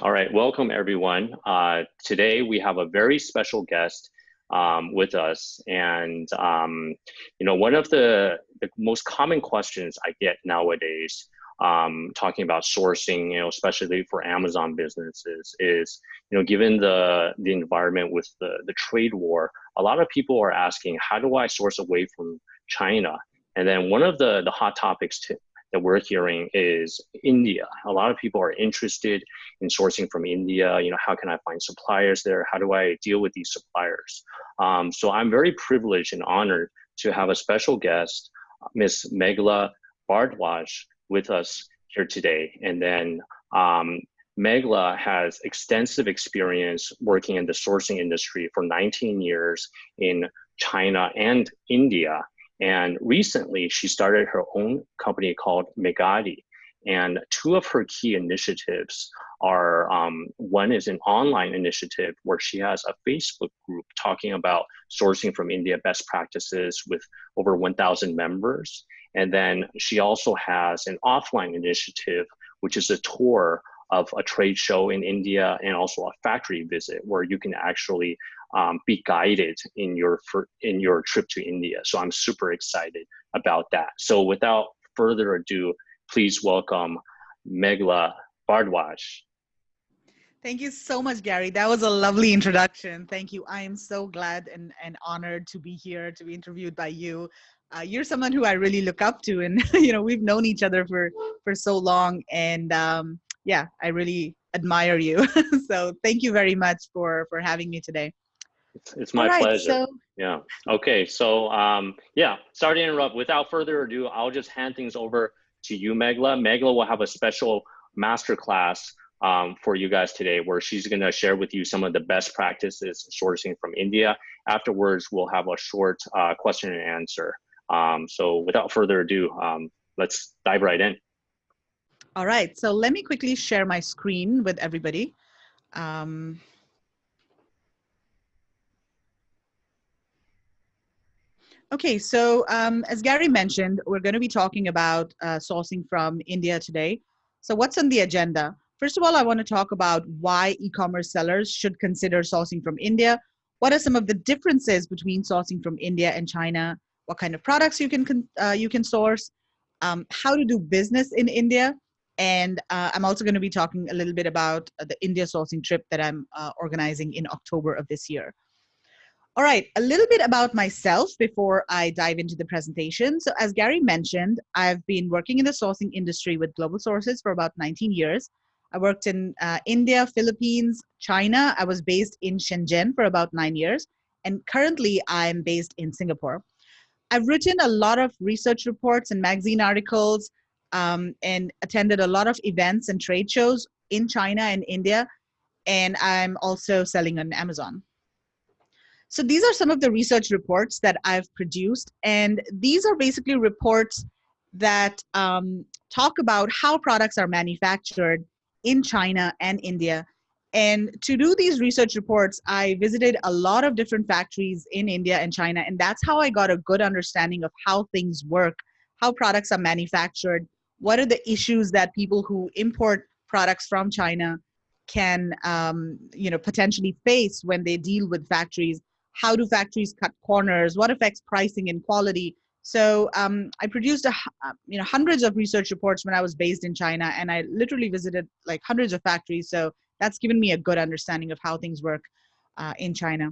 All right, welcome everyone. Today we have a very special guest with us, and one of the most common questions I get nowadays, talking about sourcing, especially for Amazon businesses, is given the environment with the trade war, a lot of people are asking, how do I source away from China? And then one of the hot topics that we're hearing is India. A lot of people are interested in sourcing from India. How can I find suppliers there? How do I deal with these suppliers? So I'm very privileged and honored to have a special guest, Miss Meghla Bhardwaj, with us here today. And then Meghla has extensive experience working in the sourcing industry for 19 years in China and India. And recently, she started her own company called Megadi. And two of her key initiatives are one is an online initiative where she has a Facebook group talking about sourcing from India best practices with over 1,000 members. And then she also has an offline initiative, which is a tour of a trade show in India and also a factory visit where you can actually be guided in your trip to India. So I'm super excited about that. So without further ado, please welcome Meghla Bhardwaj. Thank you so much, Gary. That was a lovely introduction. Thank you. I am so glad and honored to be here to be interviewed by you. You're someone who I really look up to, and we've known each other for so long, and yeah, I really admire you. So thank you very much for having me today. It's my pleasure. Yeah. Okay. So yeah, sorry to interrupt. Without further ado, I'll just hand things over to you, Meghla. Meghla will have a special masterclass for you guys today, where she's going to share with you some of the best practices sourcing from India. Afterwards, we'll have a short question and answer. So without further ado, let's dive right in. All right. So let me quickly share my screen with everybody. Okay, so as Gary mentioned, we're going to be talking about sourcing from India today. So what's on the agenda? First of all, I want to talk about why e-commerce sellers should consider sourcing from India. What are some of the differences between sourcing from India and China? What kind of products you can source? How to do business in India? And I'm also going to be talking a little bit about the India sourcing trip that I'm organizing in October of this year. All right, a little bit about myself before I dive into the presentation. So as Gary mentioned, I've been working in the sourcing industry with global sources for about 19 years. I worked in India, Philippines, China. I was based in Shenzhen for about 9 years. And currently I'm based in Singapore. I've written a lot of research reports and magazine articles and attended a lot of events and trade shows in China and India. And I'm also selling on Amazon. So these are some of the research reports that I've produced, and these are basically reports that talk about how products are manufactured in China and India. And to do these research reports, I visited a lot of different factories in India and China, and that's how I got a good understanding of how things work, how products are manufactured, what are the issues that people who import products from China can potentially face when they deal with factories. How do factories cut corners? What affects pricing and quality? So I produced hundreds of research reports when I was based in China, and I literally visited like hundreds of factories. So that's given me a good understanding of how things work in China.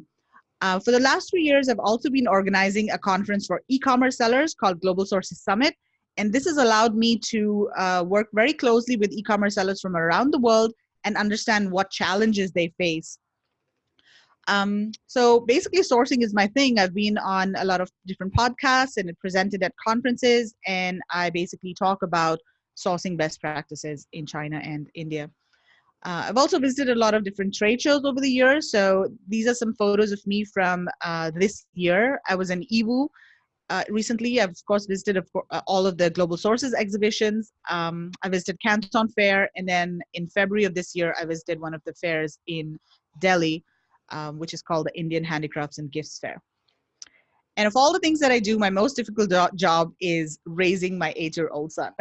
For the last 3 years, I've also been organizing a conference for e-commerce sellers called Global Sources Summit. And this has allowed me to work very closely with e-commerce sellers from around the world and understand what challenges they face. So basically sourcing is my thing. I've been on a lot of different podcasts and presented at conferences, and I basically talk about sourcing best practices in China and India. I've also visited a lot of different trade shows over the years. So these are some photos of me from this year. I was in EWU recently. I've of course visited all of the Global Sources exhibitions. I visited Canton Fair, and then in February of this year, I visited one of the fairs in Delhi, which is called the Indian Handicrafts and Gifts Fair. And of all the things that I do, my most difficult job is raising my 8-year-old son.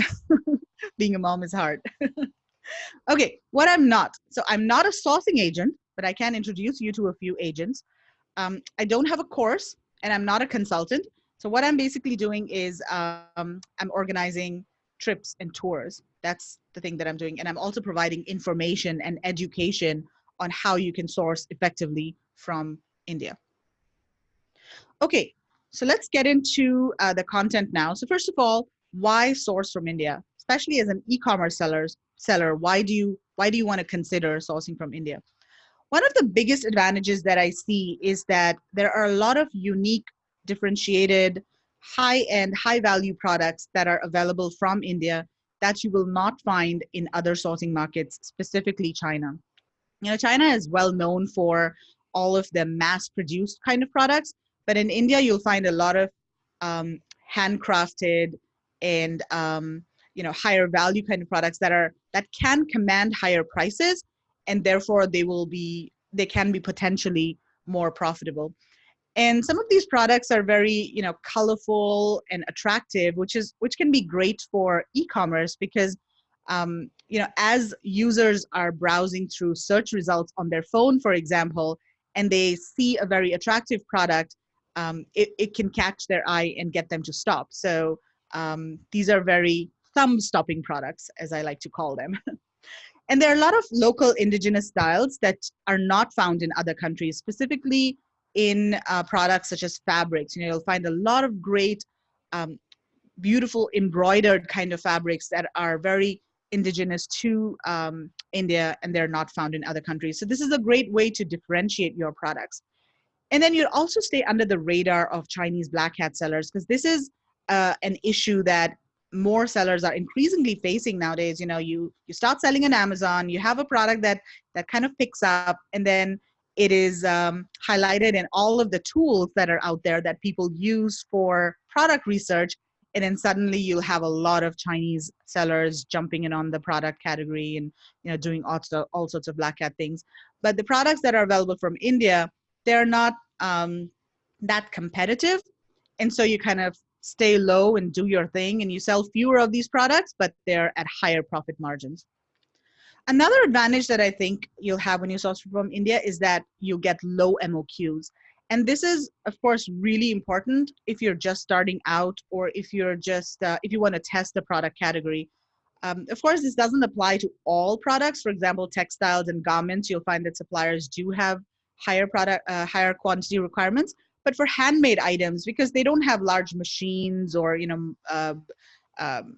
Being a mom is hard. Okay, what I'm not. So I'm not a sourcing agent, but I can introduce you to a few agents. I don't have a course and I'm not a consultant. So what I'm basically doing is I'm organizing trips and tours. That's the thing that I'm doing. And I'm also providing information and education on how you can source effectively from India. Okay, so let's get into the content now. So first of all, why source from India? Especially as an e-commerce seller, why do you want to consider sourcing from India? One of the biggest advantages that I see is that there are a lot of unique, differentiated, high-end, high-value products that are available from India that you will not find in other sourcing markets, specifically China. China is well known for all of the mass-produced kind of products, but in India, you'll find a lot of um, handcrafted and higher value kind of products that can command higher prices, and therefore they can be potentially more profitable. And some of these products are very colorful and attractive, which can be great for e-commerce because as users are browsing through search results on their phone, for example, and they see a very attractive product, it can catch their eye and get them to stop. So these are very thumb stopping products, as I like to call them. And there are a lot of local indigenous styles that are not found in other countries, specifically in products such as fabrics. You'll find a lot of great, um, beautiful embroidered kind of fabrics that are very indigenous to India, and they're not found in other countries. So this is a great way to differentiate your products. And then you'd also stay under the radar of Chinese black hat sellers, because this is an issue that more sellers are increasingly facing nowadays. You start selling on Amazon, you have a product that kind of picks up, and then it is highlighted in all of the tools that are out there that people use for product research. And then suddenly you'll have a lot of Chinese sellers jumping in on the product category and doing all sorts of black hat things. But the products that are available from India, they're not that competitive. And so you kind of stay low and do your thing and you sell fewer of these products, but they're at higher profit margins. Another advantage that I think you'll have when you source from India is that you get low MOQs. And this is, of course, really important if you're just starting out or if you want to test the product category. Of course, this doesn't apply to all products. For example, textiles and garments, you'll find that suppliers do have higher quantity requirements. But for handmade items, because they don't have large machines or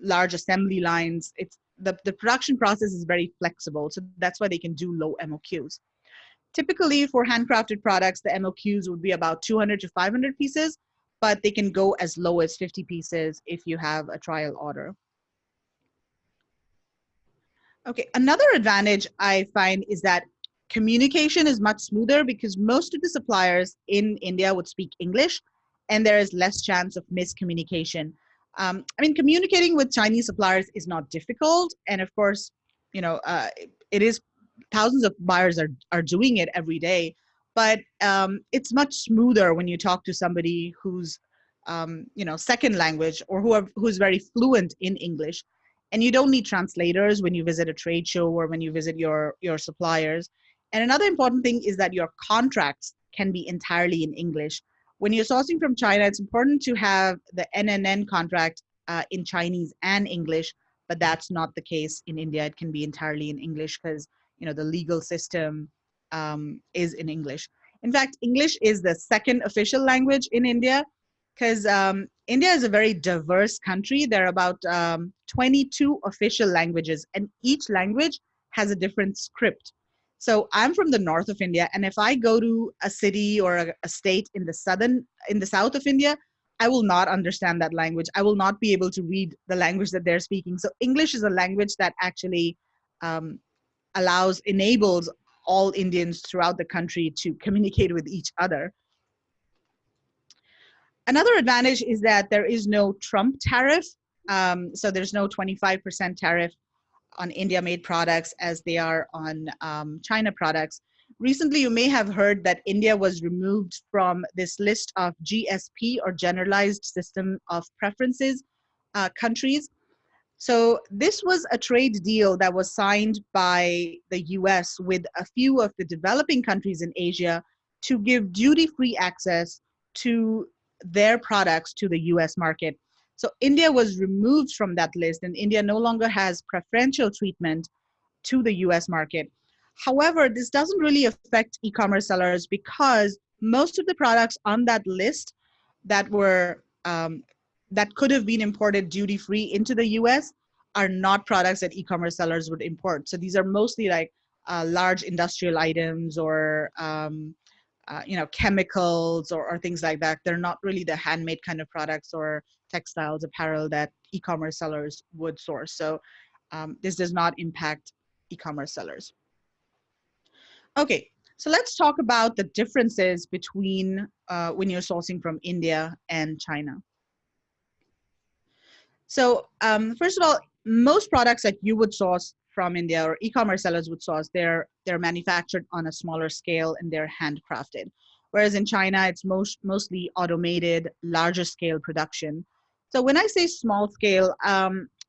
large assembly lines, it's the production process is very flexible. So that's why they can do low MOQs. Typically, for handcrafted products, the MOQs would be about 200 to 500 pieces, but they can go as low as 50 pieces if you have a trial order. Okay, another advantage I find is that communication is much smoother because most of the suppliers in India would speak English, and there is less chance of miscommunication. Communicating with Chinese suppliers is not difficult, and of course, it is thousands of buyers are doing it every day, but it's much smoother when you talk to somebody who's second language or who's very fluent in English. And you don't need translators when you visit a trade show or when you visit your suppliers. And another important thing is that your contracts can be entirely in English. When you're sourcing from China, it's important to have the NNN contract in Chinese and English, but that's not the case in India. It can be entirely in English because the legal system is in English. In fact, English is the second official language in India because India is a very diverse country. There are about 22 official languages, and each language has a different script. So I'm from the north of India, and if I go to a city or a state in the south of India, I will not understand that language. I will not be able to read the language that they're speaking. So English is a language that actually um, enables all Indians throughout the country to communicate with each other. Another advantage is that there is no Trump tariff. So there's no 25% tariff on India-made products as they are on China products. Recently, you may have heard that India was removed from this list of GSP or Generalized System of Preferences countries. So this was a trade deal that was signed by the US with a few of the developing countries in Asia to give duty-free access to their products to the US market. So India was removed from that list, and India no longer has preferential treatment to the US market. However, this doesn't really affect e-commerce sellers because most of the products on that list that were that could have been imported duty free into the US are not products that e-commerce sellers would import. So these are mostly like large industrial items or chemicals or things like that. They're not really the handmade kind of products or textiles, apparel that e-commerce sellers would source. So this does not impact e-commerce sellers. Okay, so let's talk about the differences between when you're sourcing from India and China. So first of all, most products that you would source from India or e-commerce sellers would source, they're manufactured on a smaller scale and they're handcrafted. Whereas in China, it's mostly automated, larger scale production. So when I say small scale,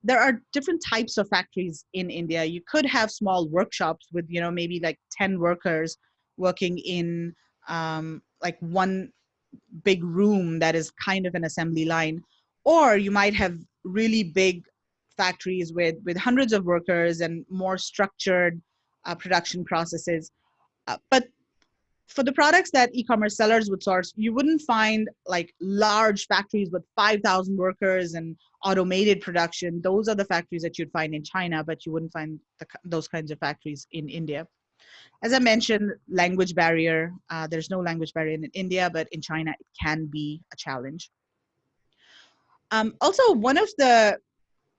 there are different types of factories in India. You could have small workshops with, maybe like 10 workers working in like one big room that is kind of an assembly line. Or you might have really big factories with hundreds of workers and more structured production processes. But for the products that e-commerce sellers would source, you wouldn't find like large factories with 5,000 workers and automated production. Those are the factories that you'd find in China, but you wouldn't find those kinds of factories in India. As I mentioned, language barrier. There's no language barrier in India, but in China, it can be a challenge. Also, one of the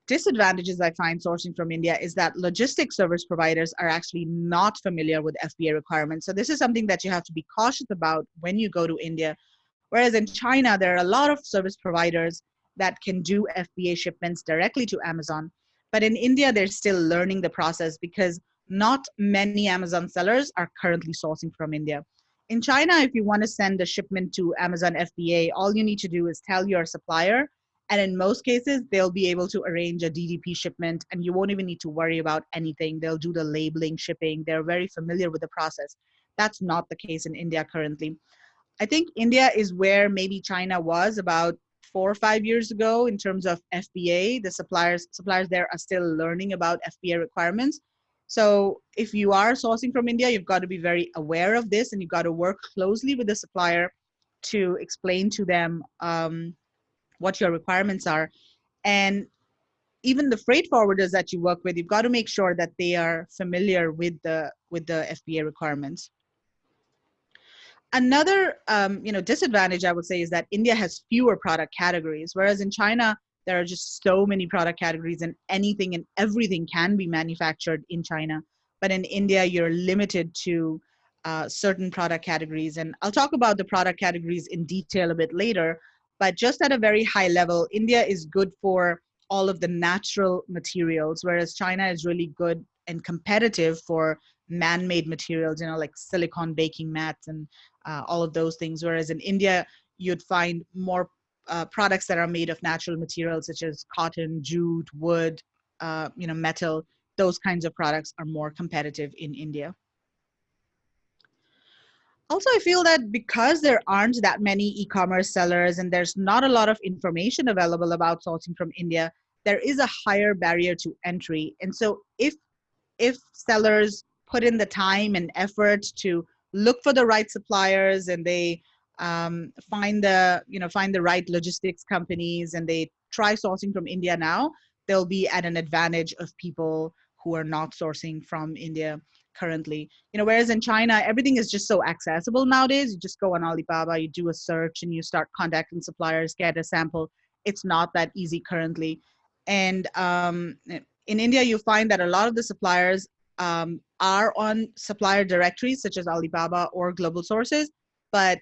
disadvantages I find sourcing from India is that logistics service providers are actually not familiar with FBA requirements. So this is something that you have to be cautious about when you go to India. Whereas in China, there are a lot of service providers that can do FBA shipments directly to Amazon. But in India, they're still learning the process because not many Amazon sellers are currently sourcing from India. In China, if you want to send a shipment to Amazon FBA, all you need to do is tell your supplier, and in most cases, they'll be able to arrange a DDP shipment and you won't even need to worry about anything. They'll do the labeling, shipping. They're very familiar with the process. That's not the case in India currently. I think India is where maybe China was about 4 or 5 years ago in terms of FBA. The suppliers there are still learning about FBA requirements. So if you are sourcing from India, you've got to be very aware of this and you've got to work closely with the supplier to explain to them what your requirements are. And even the freight forwarders that you work with, you've got to make sure that they are familiar with the FBA requirements. Another disadvantage I would say is that India has fewer product categories, whereas in China there are just so many product categories and anything and everything can be manufactured in China. But in India, you're limited to certain product categories. And I'll talk about the product categories in detail a bit later. But just at a very high level, India is good for all of the natural materials, whereas China is really good and competitive for man-made materials, like silicone baking mats and all of those things. Whereas in India, you'd find more products that are made of natural materials such as cotton, jute, wood, metal. Those kinds of products are more competitive in India. Also, I feel that because there aren't that many e-commerce sellers and there's not a lot of information available about sourcing from India, there is a higher barrier to entry. And so if sellers put in the time and effort to look for the right suppliers and they find the right logistics companies and they try sourcing from India now, they'll be at an advantage of people who are not sourcing from India currently. Whereas in China, everything is just so accessible nowadays. You just go on Alibaba, you do a search and you start contacting suppliers, get a sample. It's not that easy currently. And in India, you find that a lot of the suppliers are on supplier directories such as Alibaba or Global Sources, but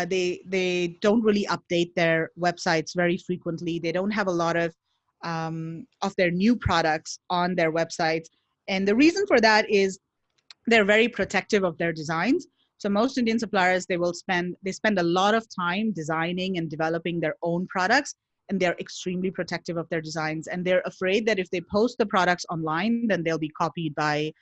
they don't really update their websites very frequently. They don't have a lot of their new products on their websites. And the reason for that is they're very protective of their designs. So most Indian suppliers, they spend a lot of time designing and developing their own products. and they're extremely protective of their designs, and they're afraid that if they post the products online, then they'll be copied by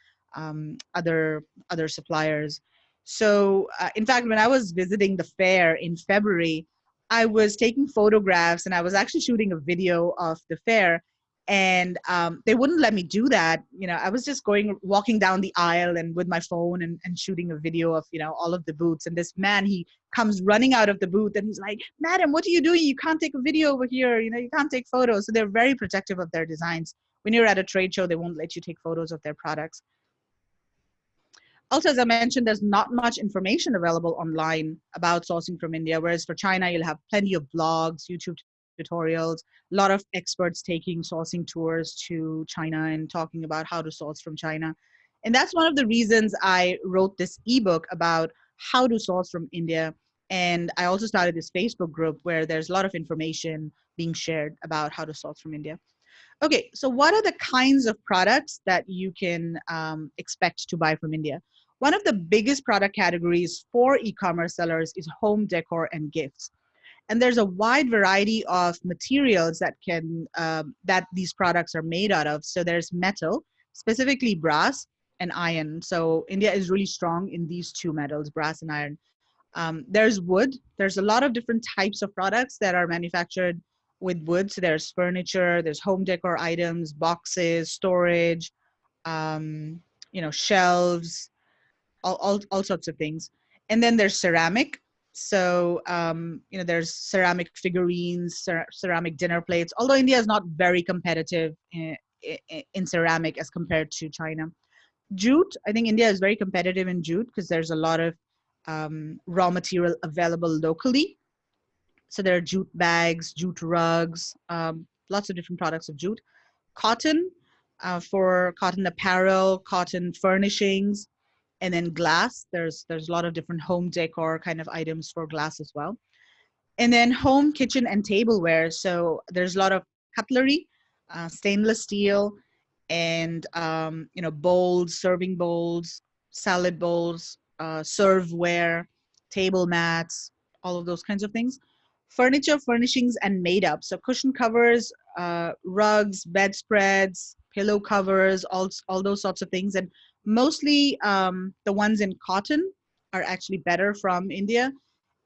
other suppliers. So in fact, when I was visiting the fair in February, I was taking photographs and I was actually shooting a video of the fair, and they wouldn't let me do that. I was just walking down the aisle and with my phone and shooting a video of all of the booths, and this man, he comes running out of the booth and he's like, "Madam, what are you doing? You can't take a video over here, you can't take photos." So they're very protective of their designs. When you're at a trade show, they won't let you take photos of their products. Also, as I mentioned, there's not much information available online about sourcing from India, whereas for China, you'll have plenty of blogs, YouTube tutorials, a lot of experts taking sourcing tours to China and talking about how to source from China. And that's one of the reasons I wrote this ebook about how to source from India. And I also started this Facebook group where there's a lot of information being shared about how to source from India. Okay, so what are the kinds of products that you can expect to buy from India? One of the biggest product categories for e-commerce sellers is home decor and gifts. And there's a wide variety of materials that these products are made out of. So there's metal, specifically brass and iron. So India is really strong in these two metals, brass and iron. There's wood. There's a lot of different types of products that are manufactured with wood. So there's furniture, there's home decor items, boxes, storage, shelves, all sorts of things. And then there's ceramic. So, there's ceramic figurines, ceramic dinner plates, although India is not very competitive in ceramic as compared to China. Jute, I think India is very competitive in jute because there's a lot of raw material available locally. So there are jute bags, jute rugs, lots of different products of jute. Cotton, for cotton apparel, cotton furnishings, and then glass. There's a lot of different home decor kind of items for glass as well. And then home, kitchen, and tableware. So there's a lot of cutlery, stainless steel, and bowls, serving bowls, salad bowls, serveware, table mats, all of those kinds of things. Furniture, furnishings, and made up. So cushion covers, rugs, bedspreads, pillow covers, all those sorts of things. And mostly the ones in cotton are actually better from India.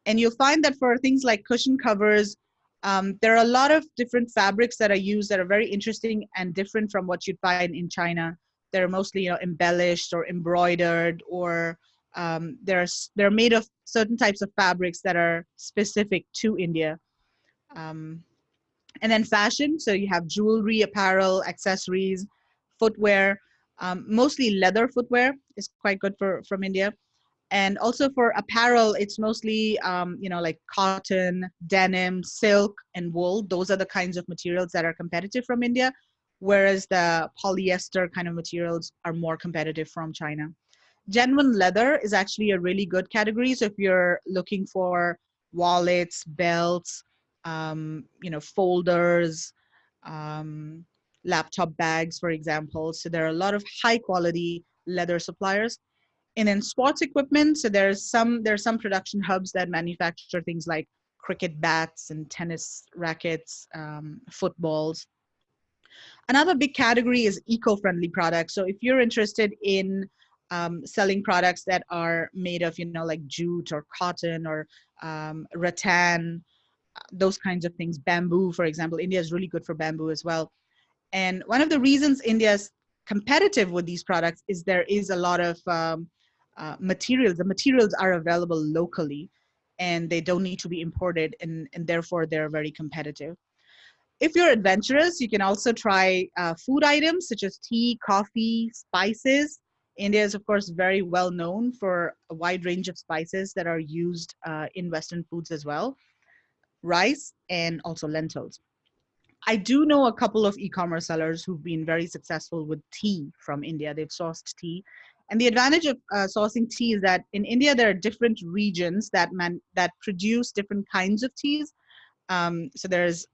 And you'll find that for things like cushion covers, there are a lot of different fabrics that are used that are very interesting and different from what you'd find in China. They're mostly embellished or embroidered, or they're made of certain types of fabrics that are specific to India. And then fashion, so you have jewelry, apparel, accessories, footwear. Mostly leather footwear is quite good from India. And also for apparel, it's mostly, like cotton, denim, silk, and wool. Those are the kinds of materials that are competitive from India, whereas the polyester kind of materials are more competitive from China. Genuine leather is actually a really good category. So if you're looking for wallets, belts, folders, um, laptop bags, for example. So there are a lot of high quality leather suppliers. And in sports equipment, so there's some production hubs that manufacture things like cricket bats and tennis rackets, footballs. Another big category is eco-friendly products. So if you're interested in selling products that are made of, like jute or cotton or rattan, those kinds of things, bamboo, for example, India is really good for bamboo as well. And one of the reasons India is competitive with these products is there is a lot of materials. The materials are available locally and they don't need to be imported, and therefore they're very competitive. If you're adventurous, you can also try food items such as tea, coffee, spices. India is, of course, very well known for a wide range of spices that are used in Western foods as well, rice, and also lentils. I do know a couple of e-commerce sellers who've been very successful with tea from India. They've sourced tea. And the advantage of sourcing tea is that in India, there are different regions that produce different kinds of teas. So there's,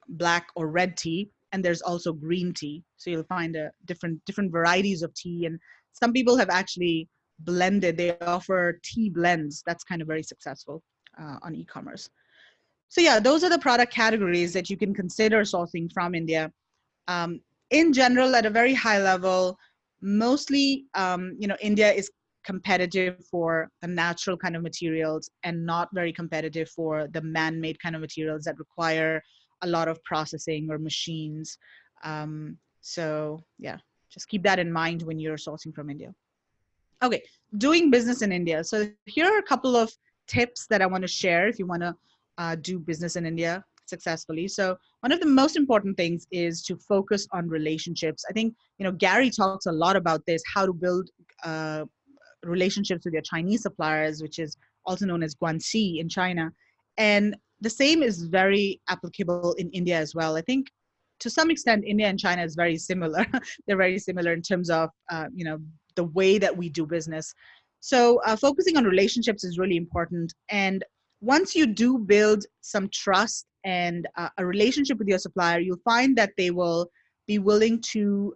black or red tea, and there's also green tea. So you'll find different varieties of tea. And some people have actually blended. They offer tea blends. That's kind of very successful on e-commerce. So yeah, those are the product categories that you can consider sourcing from India. Um, in general, at a very high level, mostly, India is competitive for the natural kind of materials and not very competitive for the man-made kind of materials that require a lot of processing or machines. So yeah, just keep that in mind when you're sourcing from India. Okay, doing business in India. So here are a couple of tips that I want to share if you want to do business in India successfully. So one of the most important things is to focus on relationships. I think Gary talks a lot about this, how to build uh, relationships with your Chinese suppliers, which is also known as Guanxi in China. And the same is very applicable in India as well. I think to some extent, India and China is very similar. They're very similar in terms of, the way that we do business. So focusing on relationships is really important. And once you do build some trust and a relationship with your supplier, you'll find that they will be willing to,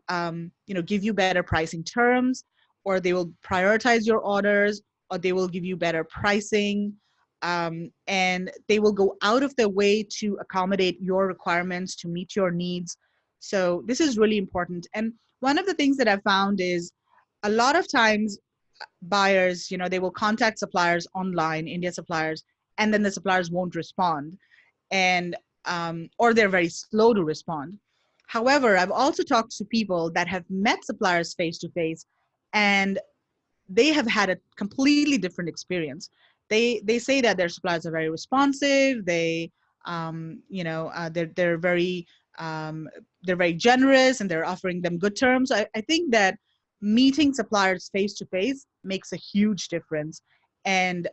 give you better pricing terms, or they will prioritize your orders, or they will give you better pricing, and they will go out of their way to accommodate your requirements, to meet your needs. So this is really important. And one of the things that I've found is a lot of times buyers, they will contact suppliers online, India suppliers, and then the suppliers won't respond, and or they're very slow to respond. However, I've also talked to people that have met suppliers face to face, and they have had a completely different experience. They say that their suppliers are very responsive. They're very um, they're very generous, and they're offering them good terms. I think that meeting suppliers face to face makes a huge difference, and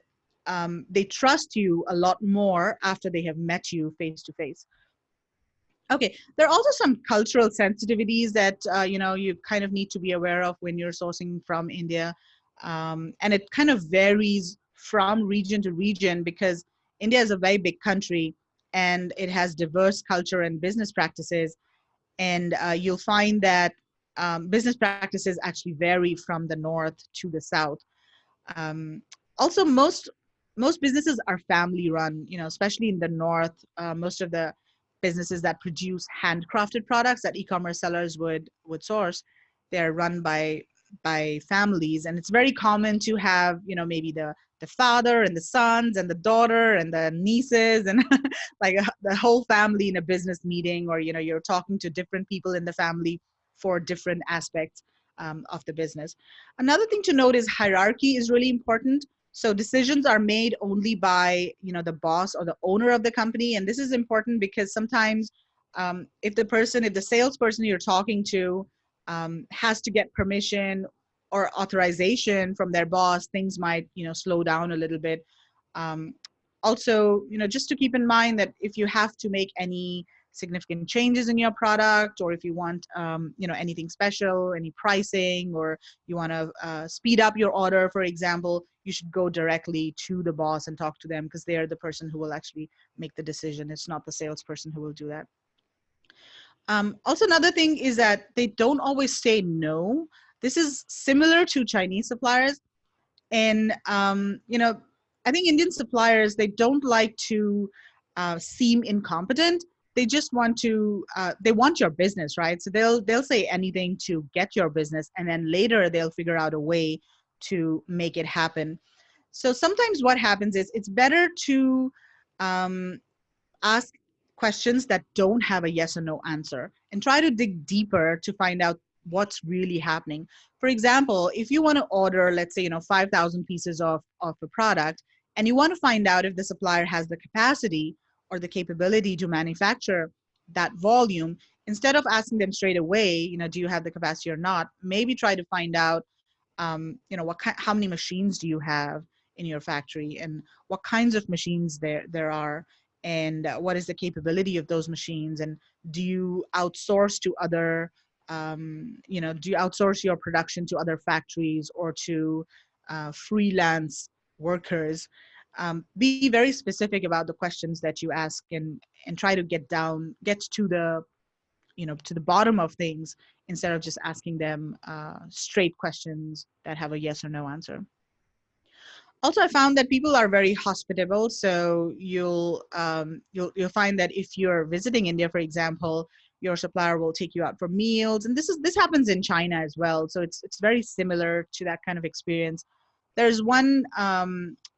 they trust you a lot more after they have met you face to face. Okay, there are also some cultural sensitivities that you kind of need to be aware of when you're sourcing from India, and it kind of varies from region to region because India is a very big country and it has diverse culture and business practices, and you'll find that business practices actually vary from the north to the south. Um, Also, most businesses are family run. Especially in the north, most of the businesses that produce handcrafted products that e-commerce sellers would source, they're run by families, and it's very common to have maybe the father and the sons and the daughter and the nieces and like the whole family in a business meeting, or you're talking to different people in the family for different aspects of the business. Another thing to note is hierarchy is really important. So decisions are made only by the boss or the owner of the company, and this is important because sometimes if the salesperson you're talking to has to get permission or authorization from their boss, things might slow down a little bit. Um, Also, just to keep in mind that if you have to make any significant changes in your product, or if you want anything special, any pricing, or you want to speed up your order, for example, you should go directly to the boss and talk to them because they are the person who will actually make the decision. It's not the salesperson who will do that. Also, another thing is that they don't always say no. This is similar to Chinese suppliers. And I think Indian suppliers, they don't like to seem incompetent. They just want to they want your business, right? So they'll say anything to get your business, and then later they'll figure out a way to make it happen. So sometimes what happens is it's better to um, ask questions that don't have a yes or no answer and try to dig deeper to find out what's really happening. For example, if you want to order, let's say, 5,000 pieces of a product, and you want to find out if the supplier has the capacity or the capability to manufacture that volume, instead of asking them straight away, do you have the capacity or not, maybe try to find out, how many machines do you have in your factory, and what kinds of machines there are, and what is the capability of those machines, and do you outsource to other do you outsource your production to other factories or to freelance workers. Be very specific about the questions that you ask, and try to get to the to the bottom of things, instead of just asking them straight questions that have a yes or no answer. Also, I found that people are very hospitable. So you'll find that if you're visiting India, for example, your supplier will take you out for meals, and this happens in China as well. So it's very similar to that kind of experience. There's one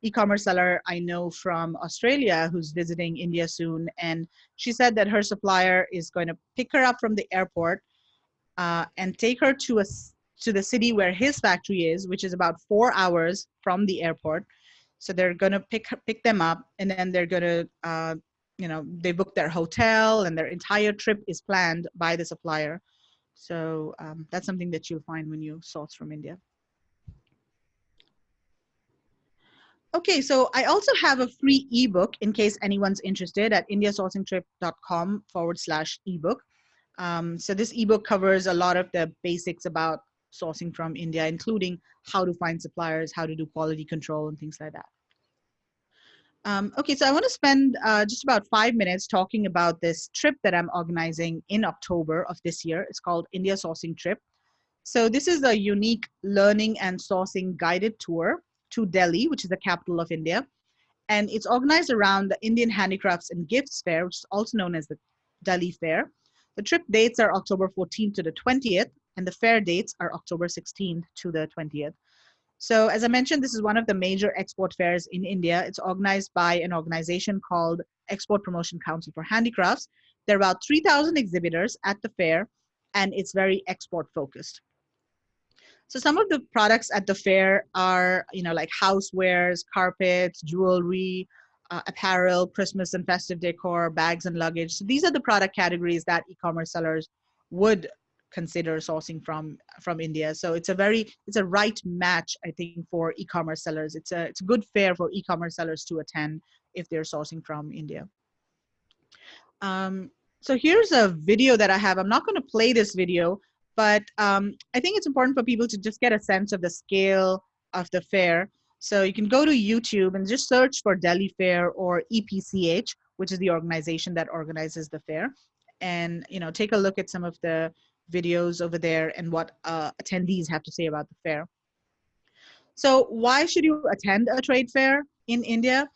e-commerce seller I know from Australia who's visiting India soon, and she said that her supplier is going to pick her up from the airport and take her to the city where his factory is, which is about 4 hours from the airport. So they're gonna pick them up, and then they're gonna they book their hotel, and their entire trip is planned by the supplier. So that's something that you'll find when you source from India. Okay, so I also have a free ebook in case anyone's interested at indiasourcingtrip.com/ebook. So this ebook covers a lot of the basics about sourcing from India, including how to find suppliers, how to do quality control, and things like that. Okay, so I want to spend just about 5 minutes talking about this trip that I'm organizing in October of this year. It's called India Sourcing Trip. So this is a unique learning and sourcing guided tour to Delhi, which is the capital of India. And it's organized around the Indian Handicrafts and Gifts Fair, which is also known as the Delhi Fair. The trip dates are October 14th to the 20th, and the fair dates are October 16th to the 20th. So as I mentioned, this is one of the major export fairs in India. It's organized by an organization called Export Promotion Council for Handicrafts. There are about 3,000 exhibitors at the fair, and it's very export focused. So some of the products at the fair are, like housewares, carpets, jewelry, apparel, Christmas and festive decor, bags and luggage. So these are the product categories that e-commerce sellers would consider sourcing from India. So it's a right match, I think, for e-commerce sellers. It's a good fair for e-commerce sellers to attend if they're sourcing from India. So here's a video that I have. I'm not going to play this video, but I think it's important for people to just get a sense of the scale of the fair. So you can go to YouTube and just search for Delhi Fair or EPCH, which is the organization that organizes the fair, and take a look at some of the videos over there and what attendees have to say about the fair. So why should you attend a trade fair in India?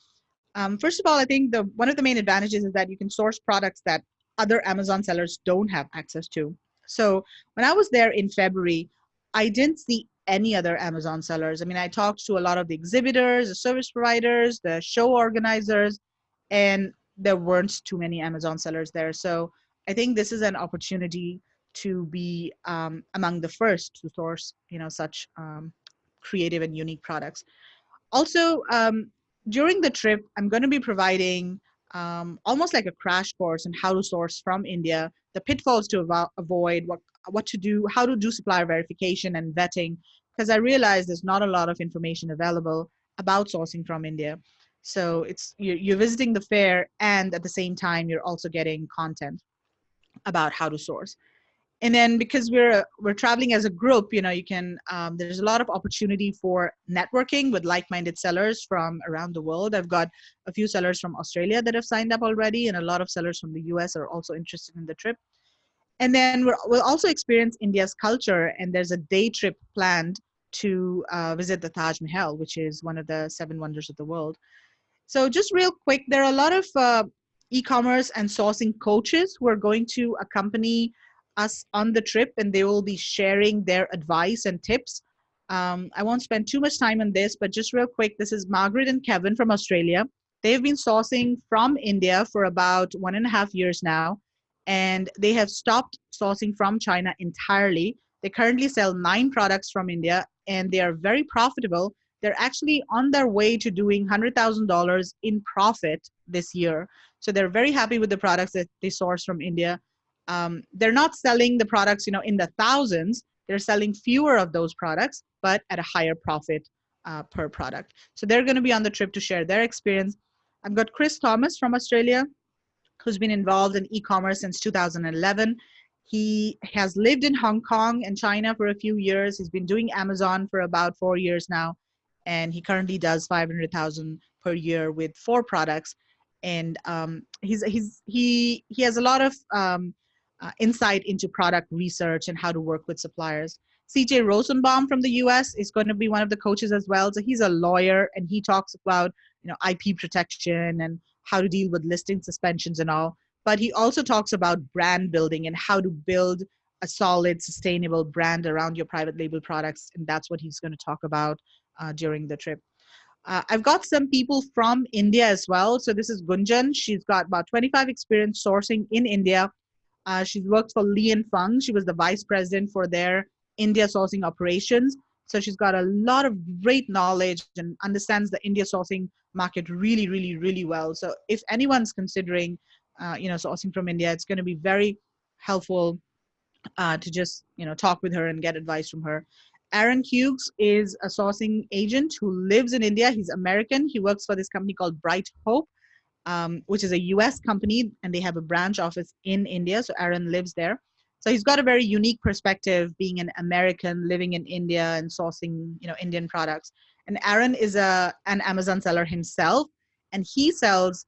First of all, I think one of the main advantages is that you can source products that other Amazon sellers don't have access to. So when I was there in February, I didn't see any other Amazon sellers. I mean, I talked to a lot of the exhibitors, the service providers, the show organizers, and there weren't too many Amazon sellers there. So I think this is an opportunity to be among the first to source, such creative and unique products. Also, during the trip, I'm going to be providing almost like a crash course on how to source from India, the pitfalls to avoid, what to do, how to do supplier verification and vetting, because I realize there's not a lot of information available about sourcing from India. So you're visiting the fair, and at the same time, you're also getting content about how to source. And then because we're traveling as a group, you can there's a lot of opportunity for networking with like-minded sellers from around the world. I've got a few sellers from Australia that have signed up already, and a lot of sellers from the US are also interested in the trip. And then we'll also experience India's culture, and there's a day trip planned to visit the Taj Mahal, which is one of the 7 wonders of the world. So just real quick, there are a lot of e-commerce and sourcing coaches who are going to accompany us on the trip, and they will be sharing their advice and tips. I won't spend too much time on this, but just real quick, this is Margaret and Kevin from Australia. They've been sourcing from India for about 1.5 years now, and they have stopped sourcing from China entirely. They currently sell 9 products from India, and they are very profitable. They're actually on their way to doing $100,000 in profit this year. So they're very happy with the products that they source from India. They're not selling the products, in the thousands. They're selling fewer of those products, but at a higher profit per product. So they're going to be on the trip to share their experience. I've got Chris Thomas from Australia, who's been involved in e-commerce since 2011. He has lived in Hong Kong and China for a few years. He's been doing Amazon for about 4 years now, and he currently does 500,000 per year with 4 products. And he has a lot of insight into product research and how to work with suppliers. CJ Rosenbaum from the US is going to be one of the coaches as well. So he's a lawyer and he talks about, IP protection and how to deal with listing suspensions and all. But he also talks about brand building and how to build a solid, sustainable brand around your private label products. And that's what he's going to talk about during the trip. I've got some people from India as well. So this is Gunjan. She's got about 25 experience sourcing in India. She's worked for Li and Feng. She was the vice president for their India sourcing operations. So she's got a lot of great knowledge and understands the India sourcing market really, really, really well. So if anyone's considering, sourcing from India, it's going to be very helpful to just talk with her and get advice from her. Aaron Hughes is a sourcing agent who lives in India. He's American. He works for this company called Bright Hope, which is a US company, and they have a branch office in India. So Aaron lives there. So he's got a very unique perspective being an American living in India and sourcing, Indian products. And Aaron is an Amazon seller himself, and he sells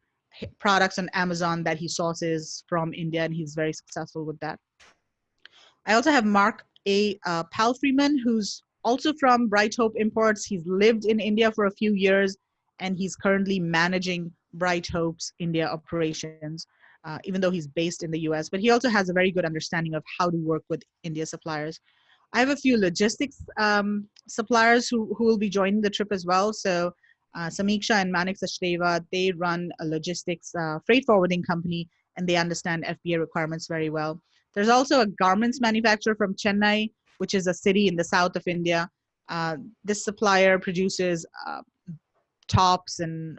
products on Amazon that he sources from India, and he's very successful with that. I also have Mark A. Palfreeman, who's also from Bright Hope Imports. He's lived in India for a few years, and he's currently managing Bright Hope's India operations, even though he's based in the US. But he also has a very good understanding of how to work with India suppliers. I have a few logistics suppliers who will be joining the trip as well. So Samiksha and Manik Sachdeva, they run a logistics freight forwarding company, and they understand FBA requirements very well. There's also a garments manufacturer from Chennai, which is a city in the south of India. This supplier produces tops and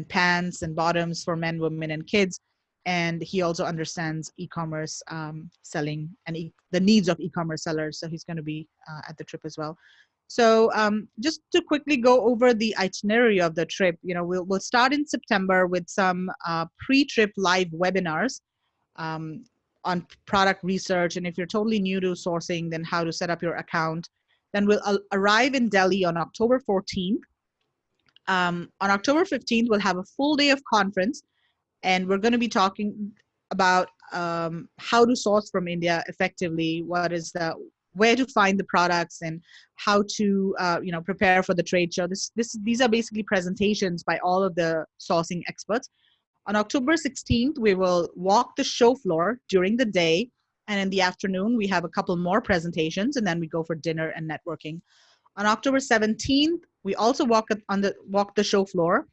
pants and bottoms for men, women, and kids. And he also understands e-commerce selling and the needs of e-commerce sellers. So he's going to be at the trip as well. So just to quickly go over the itinerary of the trip, we'll start in September with some pre-trip live webinars on product research. And if you're totally new to sourcing, then how to set up your account. Then we'll arrive in Delhi on October 14th. On October 15th, we'll have a full day of conference, and we're going to be talking about how to source from India effectively, where to find the products, and how to prepare for the trade show. These are basically presentations by all of the sourcing experts. On October 16th, we will walk the show floor during the day, and in the afternoon, we have a couple more presentations, and then we go for dinner and networking. On October 17th, we also walk the show floor.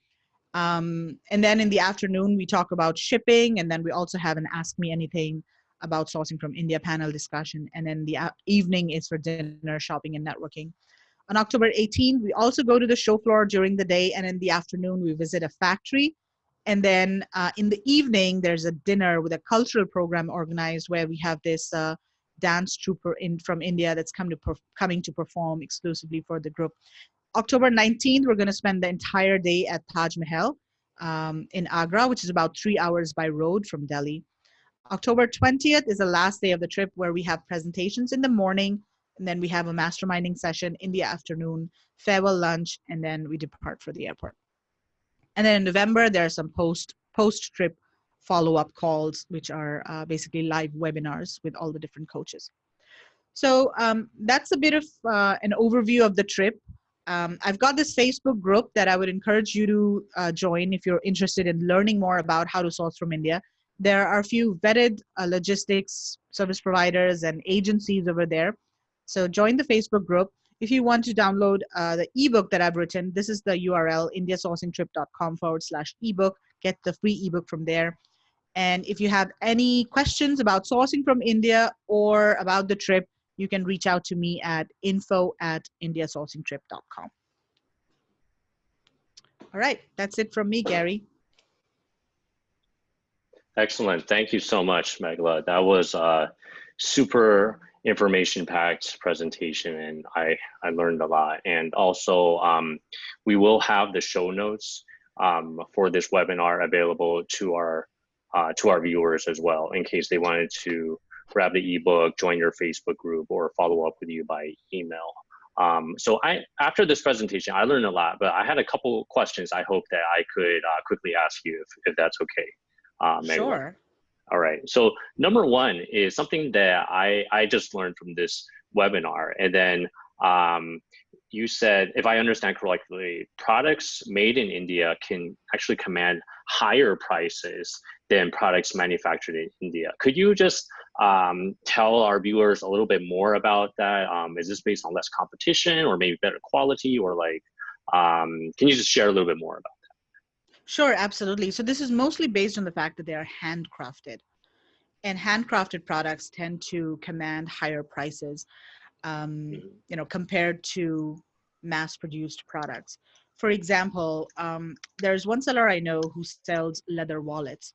And then in the afternoon, we talk about shipping, and then we also have an Ask Me Anything about sourcing from India panel discussion. And then the evening is for dinner, shopping, and networking. On October 18th, we also go to the show floor during the day, and in the afternoon, we visit a factory. And then in the evening, there's a dinner with a cultural program organized where we have this dance troupe from India that's coming to perform exclusively for the group. October 19th, we're going to spend the entire day at Taj Mahal in Agra, which is about 3 hours by road from Delhi. October 20th is the last day of the trip where we have presentations in the morning, and then we have a masterminding session in the afternoon, farewell lunch, and then we depart for the airport. And then in November, there are some post-trip follow-up calls, which are basically live webinars with all the different coaches. So that's a bit of an overview of the trip. I've got this Facebook group that I would encourage you to join if you're interested in learning more about how to source from India. There are a few vetted logistics service providers and agencies over there. So join the Facebook group. If you want to download the ebook that I've written, this is the URL, indiasourcingtrip.com/ebook. Get the free ebook from there. And if you have any questions about sourcing from India or about the trip, you can reach out to me at info@indiasourcingtrip.com. All right, that's it from me, Gary. Excellent. Thank you so much, Meghla. That was a super information-packed presentation, and I learned a lot. And also, we will have the show notes for this webinar available to our viewers as well, in case they wanted to grab the ebook, join your Facebook group, or follow up with you by email. So after this presentation, I learned a lot, but I had a couple questions I hope that I could quickly ask you if that's okay. Sure. All right. So number one is something that I just learned from this webinar. And then you said, if I understand correctly, products made in India can actually command higher prices than products manufactured in India. Could you just tell our viewers a little bit more about that? Is this based on less competition or maybe better quality, or like, can you just share a little bit more about Sure, absolutely. So this is mostly based on the fact that they are handcrafted, and handcrafted products tend to command higher prices, that? compared to mass-produced products. For example, there's one seller I know who sells leather wallets,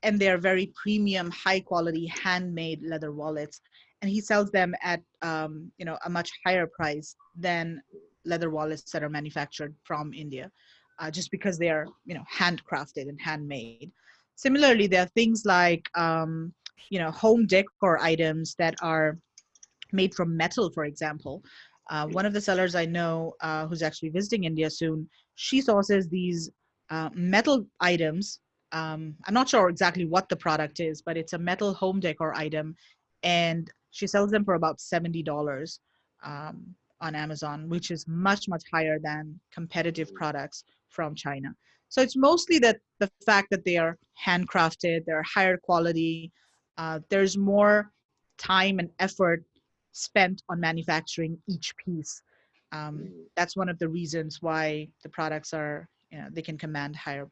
and they're very premium, high-quality, handmade leather wallets, and he sells them at a much higher price than leather wallets that are manufactured from India, just because they are handcrafted and handmade. Similarly, there are things like home decor items that are made from metal, for example. One of the sellers I know who's actually visiting India soon, she sources these metal items. I'm not sure exactly what the product is, but it's a metal home decor item, and she sells them for about $70 on Amazon, which is much, much higher than competitive products from China. So it's mostly that the fact that they are handcrafted, they're higher quality, there's more time and effort spent on manufacturing each piece. That's one of the reasons why the products are, they can command higher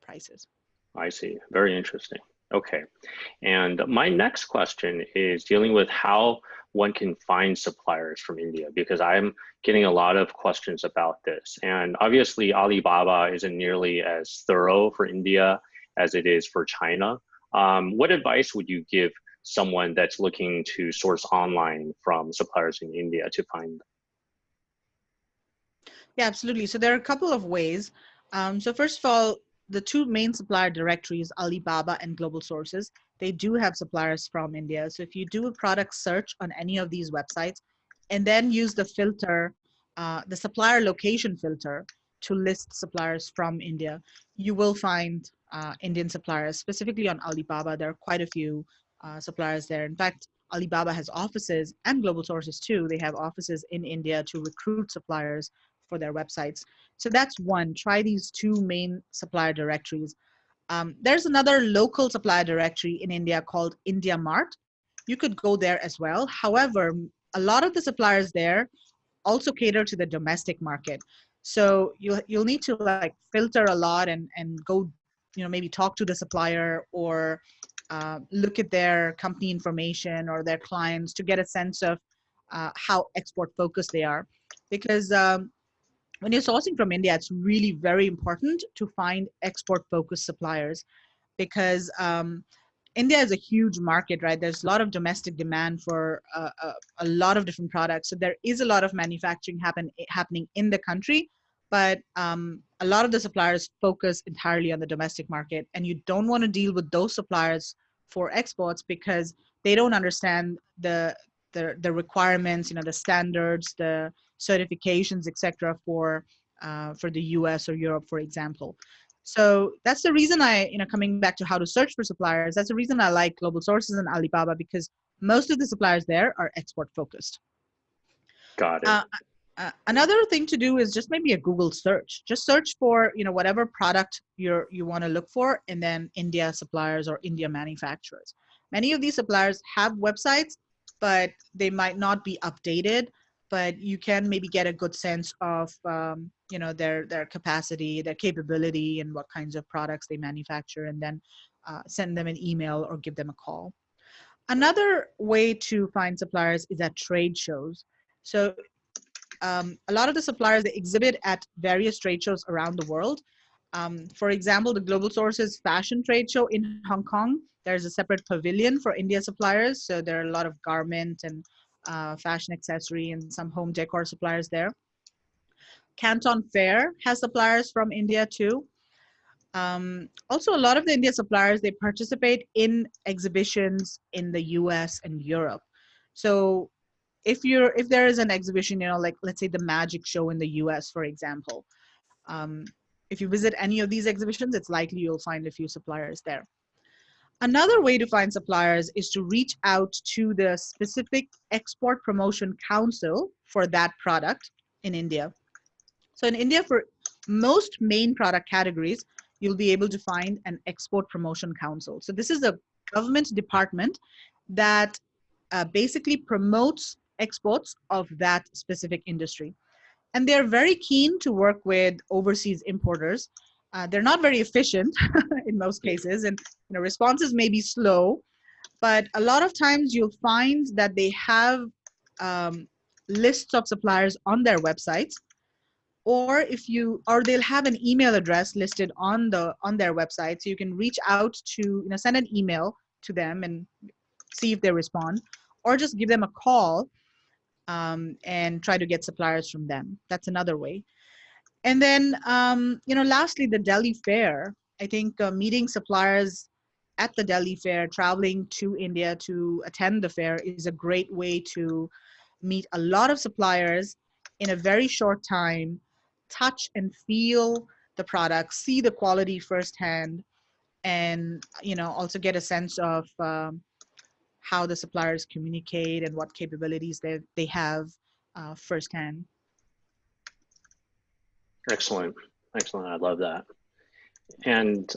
prices. I see. Very interesting. Okay. And my next question is dealing with how one can find suppliers from India, because I'm getting a lot of questions about this. And obviously, Alibaba isn't nearly as thorough for India as it is for China. What advice would you give someone that's looking to source online from suppliers in India to find them? Yeah, absolutely. So there are a couple of ways. So first of all, the two main supplier directories, Alibaba and Global Sources, they do have suppliers from India. So if you do a product search on any of these websites and then use the filter, the supplier location filter, to list suppliers from India, you will find Indian suppliers. Specifically on Alibaba, there are quite a few suppliers there. In fact, Alibaba has offices, and Global Sources too. They have offices in India to recruit suppliers for their websites. So that's one. Try these two main supplier directories. There's another local supplier directory in India called India Mart. You could go there as well. However, a lot of the suppliers there also cater to the domestic market. So you'll need to like filter a lot and go, maybe talk to the supplier, or look at their company information or their clients to get a sense of how export focused they are. Because when you're sourcing from India, it's really very important to find export focused suppliers, because India is a huge market, right? There's a lot of domestic demand for a lot of different products. So there is a lot of manufacturing happening in the country, but a lot of the suppliers focus entirely on the domestic market, and you don't want to deal with those suppliers for exports because they don't understand the requirements, the standards, the certifications, etc. For the US or Europe, for example. So that's the reason coming back to how to search for suppliers, that's the reason I like Global Sources and Alibaba, because most of the suppliers there are export focused. Got it. Uh, Another thing to do is just maybe a Google search. Just search for, whatever product you want to look for, and then India suppliers or India manufacturers. Many of these suppliers have websites, but they might not be updated. But you can maybe get a good sense of, their capacity, their capability, and what kinds of products they manufacture, and then send them an email or give them a call. Another way to find suppliers is at trade shows. So a lot of the suppliers, they exhibit at various trade shows around the world. For example, the Global Sources Fashion Trade Show in Hong Kong, there's a separate pavilion for India suppliers. So there are a lot of garment and fashion accessory and some home decor suppliers there. Canton Fair has suppliers from India too. Also, a lot of the India suppliers, they participate in exhibitions in the US and Europe. So if there is an exhibition, like let's say the magic show in the US, for example, if you visit any of these exhibitions, it's likely you'll find a few suppliers there. Another way to find suppliers is to reach out to the specific export promotion council for that product in India. So in India, for most main product categories, you'll be able to find an export promotion council. So this is a government department that basically promotes exports of that specific industry. And they're very keen to work with overseas importers. They're not very efficient in most cases, and responses may be slow, but a lot of times you'll find that they have lists of suppliers on their websites, or they'll have an email address listed on their website, so you can reach out to send an email to them and see if they respond, or just give them a call and try to get suppliers from them. That's another way. And then lastly, the Delhi Fair. I think meeting suppliers at the Delhi Fair, traveling to India to attend the fair, is a great way to meet a lot of suppliers in a very short time, touch and feel the product, see the quality firsthand, and also get a sense of how the suppliers communicate and what capabilities they have firsthand. Excellent. Excellent. I love that. And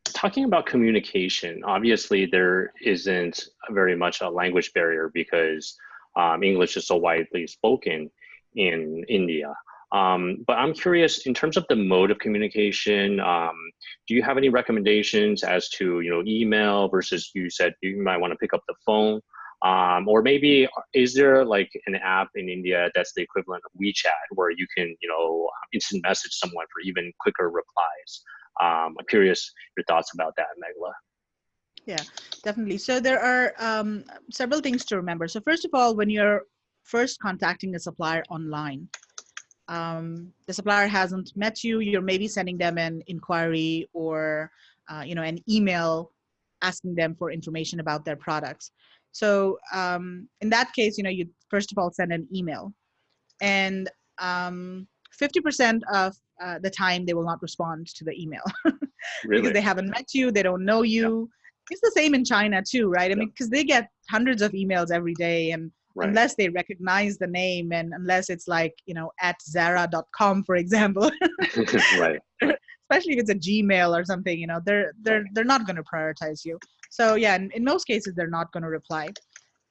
talking about communication, obviously there isn't very much a language barrier because English is so widely spoken in India. But I'm curious, in terms of the mode of communication, do you have any recommendations as to email versus, you said you might want to pick up the phone? Or maybe is there like an app in India that's the equivalent of WeChat where you can instant message someone for even quicker replies? I'm curious your thoughts about that, Meghla. Yeah, definitely. So there are several things to remember. So first of all, when you're first contacting a supplier online, the supplier hasn't met you, you're maybe sending them an inquiry or an email asking them for information about their products. So in that case, you first of all send an email, and 50% of the time they will not respond to the email Really? because they haven't met you, they don't know you. Yeah. It's the same in China too, right? I mean, because they get hundreds of emails every day, and right. Unless they recognize the name, and unless it's like at Zara.com, for example, right. Especially if it's a Gmail or something, they're not going to prioritize you. So yeah, in most cases they're not going to reply.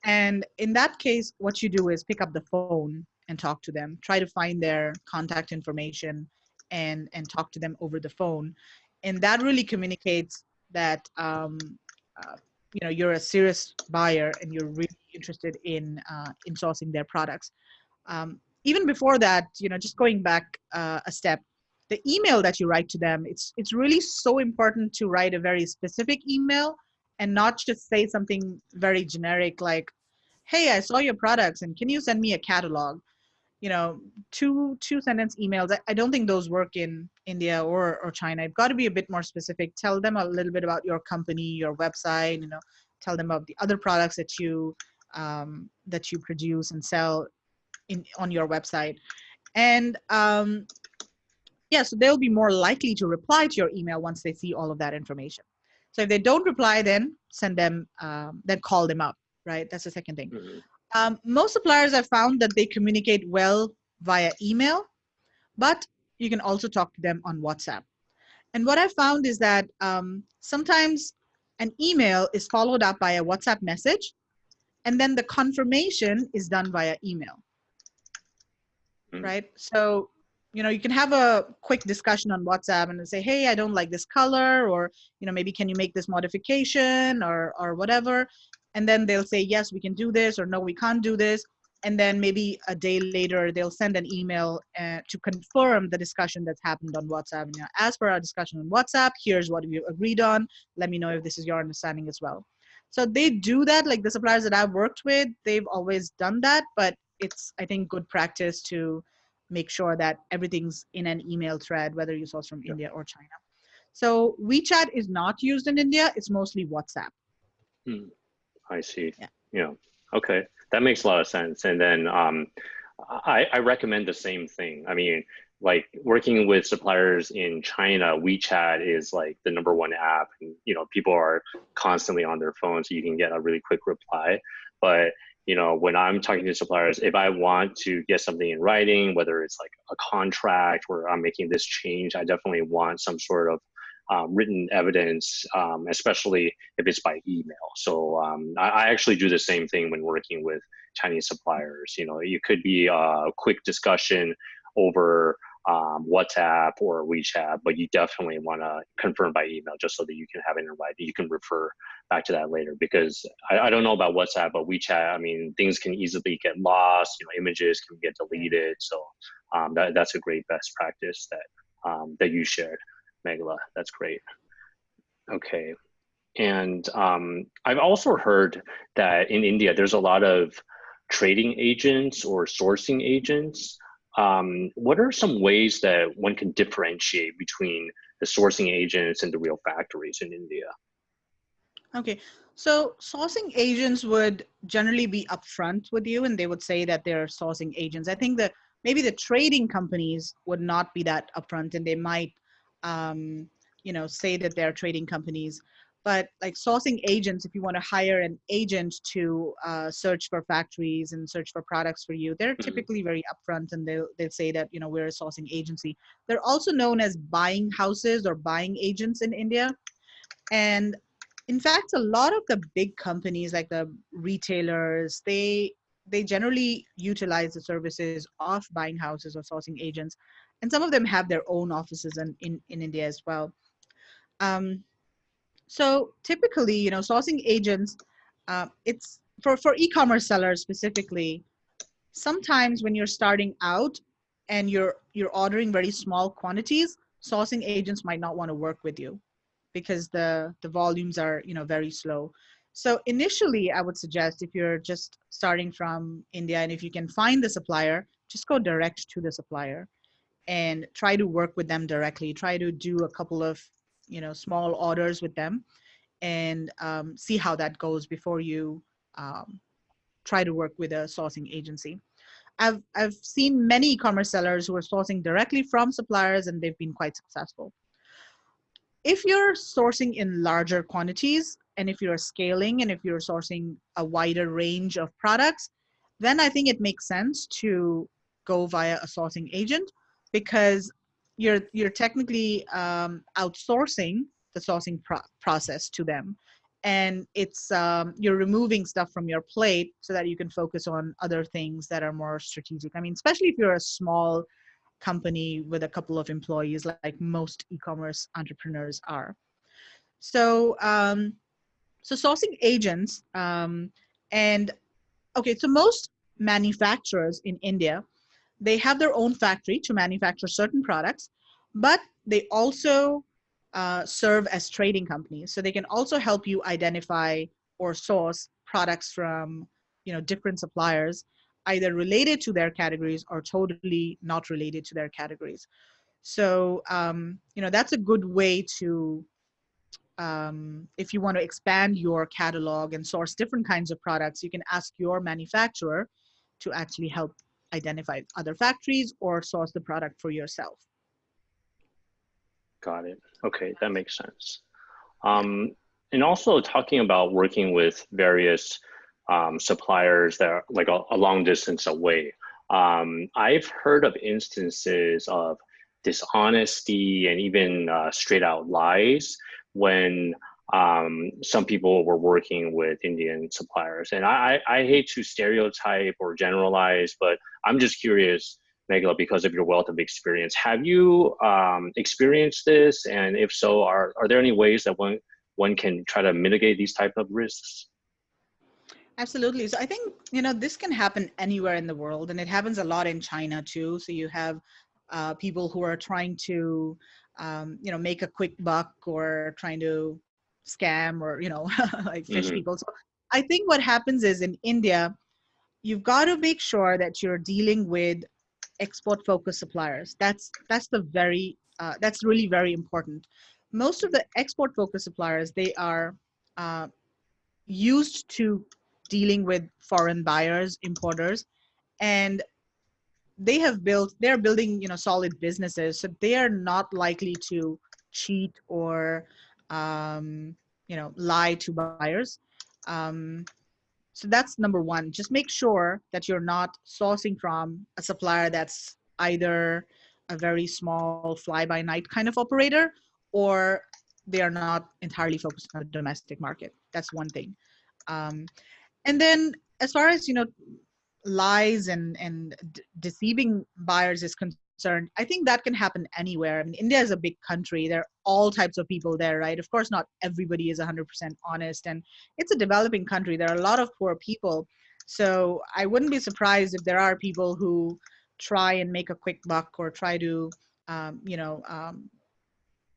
And in that case, what you do is pick up the phone and talk to them. Try to find their contact information and talk to them over the phone, and that really communicates that you're a serious buyer and you're really interested in sourcing their products. Even before that, just going back a step, the email that you write to them, it's really so important to write a very specific email and not just say something very generic like, hey, I saw your products and can you send me a catalog? Two sentence emails. I don't think those work in India or China. You've got to be a bit more specific. Tell them a little bit about your company, your website, tell them about the other products that you produce and sell on your website. And so they'll be more likely to reply to your email once they see all of that information. So if they don't reply, then send them, then call them up, right? That's the second thing. Mm-hmm. Most suppliers have found that they communicate well via email, but you can also talk to them on WhatsApp. And what I found is that sometimes an email is followed up by a WhatsApp message, and then the confirmation is done via email, right? So, you can have a quick discussion on WhatsApp and say, hey, I don't like this color, or, maybe can you make this modification or whatever. And then they'll say, yes, we can do this, or no, we can't do this. And then maybe a day later, they'll send an email to confirm the discussion that's happened on WhatsApp. As per our discussion on WhatsApp, here's what we agreed on. Let me know if this is your understanding as well. So they do that. Like the suppliers that I've worked with, they've always done that. But it's, I think, good practice to make sure that everything's in an email thread, whether you source from India or China. So WeChat is not used in India. It's mostly WhatsApp. I see. Yeah. Okay. That makes a lot of sense. And then I recommend the same thing. I mean, like working with suppliers in China, WeChat is like the number one app. And, people are constantly on their phone, so you can get a really quick reply. But when I'm talking to suppliers, if I want to get something in writing, whether it's like a contract where I'm making this change, I definitely want some sort of written evidence, especially if it's by email. So I actually do the same thing when working with Chinese suppliers. It could be a quick discussion over WhatsApp or WeChat, but you definitely want to confirm by email just so that you can have it in writing. You can refer back to that later because I don't know about WhatsApp, but WeChat, I mean, things can easily get lost. Images can get deleted. So that's a great best practice that you shared, Meghla. That's great. Okay. And I've also heard that in India, there's a lot of trading agents or sourcing agents. What are some ways that one can differentiate between the sourcing agents and the real factories in India? Okay, so sourcing agents would generally be upfront with you and they would say that they're sourcing agents. I think that maybe the trading companies would not be that upfront and they might, say that they're trading companies. But like sourcing agents, if you want to hire an agent to search for factories and search for products for you, they're Mhm. typically very upfront and they'll say that, we're a sourcing agency. They're also known as buying houses or buying agents in India. And in fact, a lot of the big companies like the retailers, they generally utilize the services of buying houses or sourcing agents. And some of them have their own offices in India as well. Um, so typically, sourcing agents, it's for e-commerce sellers specifically, sometimes when you're starting out and you're ordering very small quantities, sourcing agents might not want to work with you because the volumes are very slow. So initially I would suggest if you're just starting from India and if you can find the supplier, just go direct to the supplier and try to work with them directly. Try to do a couple of small orders with them and see how that goes before you um, try to work with a sourcing agency. I've seen many e-commerce sellers who are sourcing directly from suppliers and they've been quite successful. If you're sourcing in larger quantities and if you're scaling and if you're sourcing a wider range of products, then I think it makes sense to go via a sourcing agent because you're technically outsourcing the sourcing process to them, and it's you're removing stuff from your plate so that you can focus on other things that are more strategic. I mean, especially if you're a small company with a couple of employees, like most e-commerce entrepreneurs are. So, so sourcing agents, and okay, so most manufacturers in India, they have their own factory to manufacture certain products, but they also serve as trading companies. So they can also help you identify or source products from different suppliers, either related to their categories or totally not related to their categories. So that's a good way to if you want to expand your catalog and source different kinds of products, you can ask your manufacturer to actually help identify other factories or source the product for yourself. Got it. Okay, that makes sense. Yeah. And also talking about working with various suppliers that are like a long distance away. I've heard of instances of dishonesty and even straight out lies when some people were working with Indian suppliers. And I hate to stereotype or generalize, but I'm just curious, Meghla, because of your wealth of experience, have you experienced this? And if so, are there any ways that one can try to mitigate these type of risks? Absolutely. So I think, this can happen anywhere in the world, and it happens a lot in China too. So you have people who are trying to, make a quick buck or trying to scam or, like fish Hmm. people. So I think what happens is in India, you've got to make sure that you're dealing with export focused suppliers. That's really very important. Most of the export focused suppliers, they are uh, used to dealing with foreign buyers, importers, and they're building, solid businesses, so they are not likely to cheat or lie to buyers. um, so that's number one. Just make sure that you're not sourcing from a supplier that's either a very small fly by night kind of operator, or they are not entirely focused on the domestic market. That's one thing. um, and then, as far as lies and deceiving buyers is concerned, I think that can happen anywhere. I mean, India is a big country. There are all types of people there, right? Of course, not everybody is 100% honest, and it's a developing country. There are a lot of poor people. So I wouldn't be surprised if there are people who try and make a quick buck or try to, um, you know, um,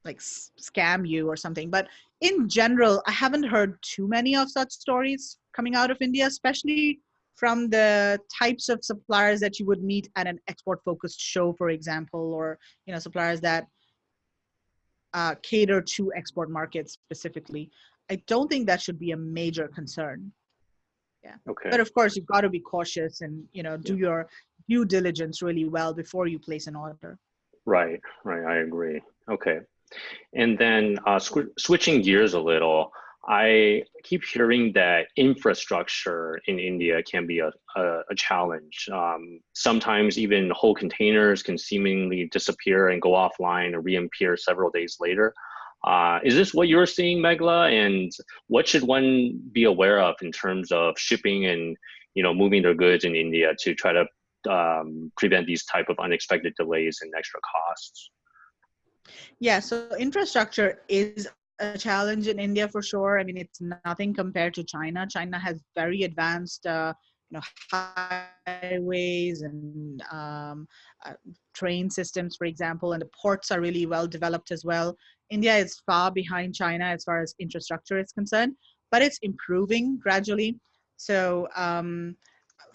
like scam you or something. But in general, I haven't heard too many of such stories coming out of India, especially from the types of suppliers that you would meet at an export focused show, for example, or suppliers that cater to export markets specifically. I don't think that should be a major concern. Yeah. Okay. But of course, you've got to be cautious and Yeah. do your due diligence really well before you place an order. Right. Right. I agree. Okay. And then switching gears a little, I keep hearing that infrastructure in India can be a challenge. Sometimes even whole containers can seemingly disappear and go offline and reappear several days later. Is this what you're seeing, Meghla? And what should one be aware of in terms of shipping and moving their goods in India to try to prevent these type of unexpected delays and extra costs? Yeah, so infrastructure is a challenge in India for sure. I mean, it's nothing compared to China. China has very advanced, highways and train systems, for example, and the ports are really well developed as well. India is far behind China as far as infrastructure is concerned, but it's improving gradually. So,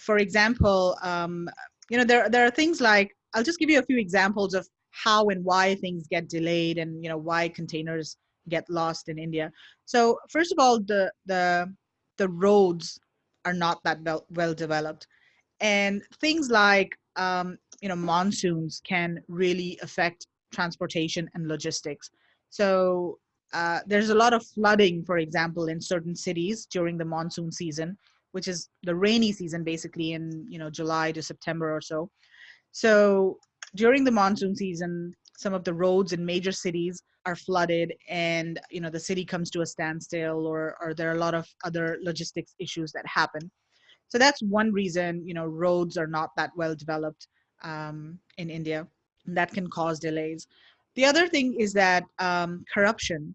for example, there are things like, I'll just give you a few examples of how and why things get delayed, and why containers get lost in India. So first of all, the roads are not that well developed, and things like monsoons can really affect transportation and logistics. So there's a lot of flooding, for example, in certain cities during the monsoon season, which is the rainy season basically in July to September or so. So during the monsoon season, some of the roads in major cities are flooded, and the city comes to a standstill, or there are a lot of other logistics issues that happen. So that's one reason roads are not that well developed in India. That can cause delays. The other thing is that corruption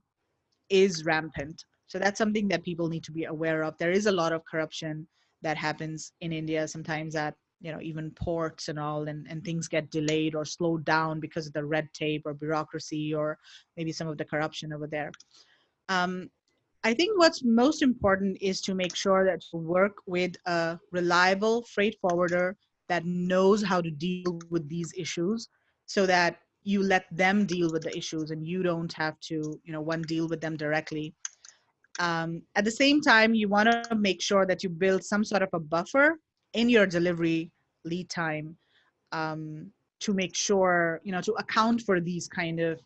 is rampant. So that's something that people need to be aware of. There is a lot of corruption that happens in India sometimes at even ports and all, and things get delayed or slowed down because of the red tape or bureaucracy, or maybe some of the corruption over there. Um, I think what's most important is to make sure that you work with a reliable freight forwarder that knows how to deal with these issues, so that you let them deal with the issues and you don't have to, one, deal with them directly. At the same time, you want to make sure that you build some sort of a buffer in your delivery lead time, to make sure, to account for these kind of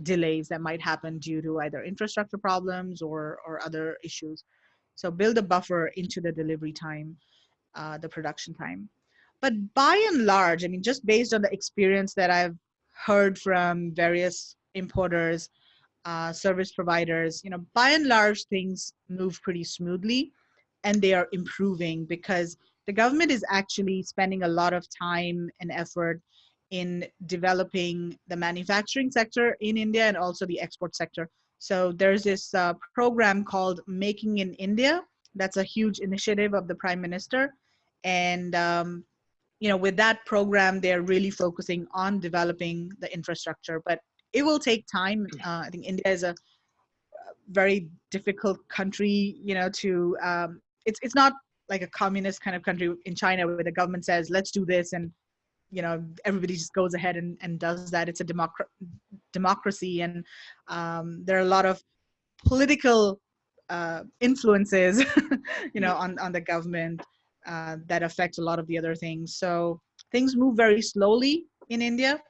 delays that might happen due to either infrastructure problems or other issues. So build a buffer into the delivery time, the production time. But by and large, I mean, just based on the experience that I've heard from various importers, service providers, by and large, things move pretty smoothly, and they are improving because the government is actually spending a lot of time and effort in developing the manufacturing sector in India and also the export sector. So there's this program called Making in India. That's a huge initiative of the Prime Minister. And with that program, they're really focusing on developing the infrastructure, but it will take time. I think India is a very difficult country, to it's not like a communist kind of country in China where the government says let's do this, and everybody just goes ahead and does that. It's a democracy, and there are a lot of political influences on the government that affect a lot of the other things. So things move very slowly in India,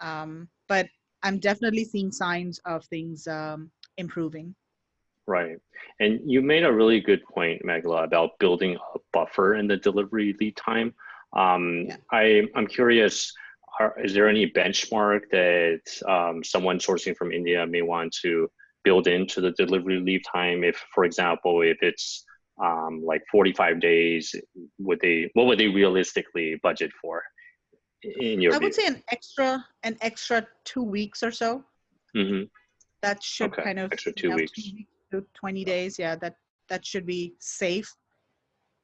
but I'm definitely seeing signs of things improving. Right. And you made a really good point, Megla, about building a buffer in the delivery lead time. Yeah. I'm curious, is there any benchmark that someone sourcing from India may want to build into the delivery lead time? If, for example, if it's like 45 days, what would they realistically budget for, in your I would view? say an extra 2 weeks or so. Hmm. That should Okay, kind of, extra 2 weeks. 2 weeks to 20 days. Yeah, that should be safe.